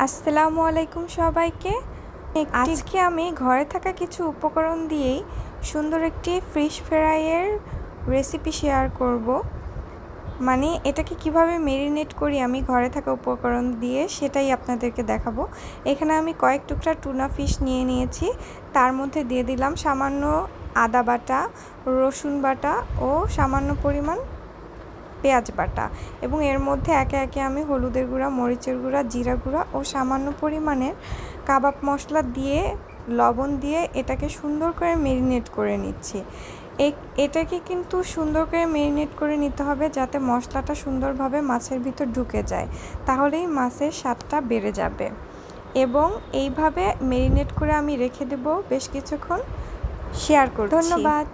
আসসালামু আলাইকুম সবাইকে। আজকে আমি ঘরে থাকা কিছু উপকরণ দিয়েই সুন্দর একটি ফিশ ফ্রাইয়ের রেসিপি শেয়ার করব। মানে এটাকে কিভাবে মেরিনেট করি আমি ঘরে থাকা উপকরণ দিয়ে, সেটাই আপনাদেরকে দেখাবো। এখানে আমি কয়েক টুকরা টুনা ফিশ নিয়ে নিয়েছি। তার মধ্যে দিয়ে দিলাম সামান্য আদা বাটা, রসুন বাটা ও সামান্য পরিমাণ পেঁয়াজ বাটা, এবং এর মধ্যে একে একে আমি হলুদের গুঁড়া, মরিচের গুঁড়া, জিরা গুঁড়া ও সামান্য পরিমাণের কাবাব মশলা দিয়ে, লবণ দিয়ে এটাকে সুন্দর করে মেরিনেট করে নিচ্ছি। এটাকে কিন্তু সুন্দর করে মেরিনেট করে নিতে হবে যাতে মশলাটা সুন্দরভাবে মাছের ভিতর ঢুকে যায়, তাহলেই মাছের স্বাদটা বেড়ে যাবে। এবং এইভাবে মেরিনেট করে আমি রেখে দেব বেশ কিছুক্ষণ। শেয়ার করছি। ধন্যবাদ।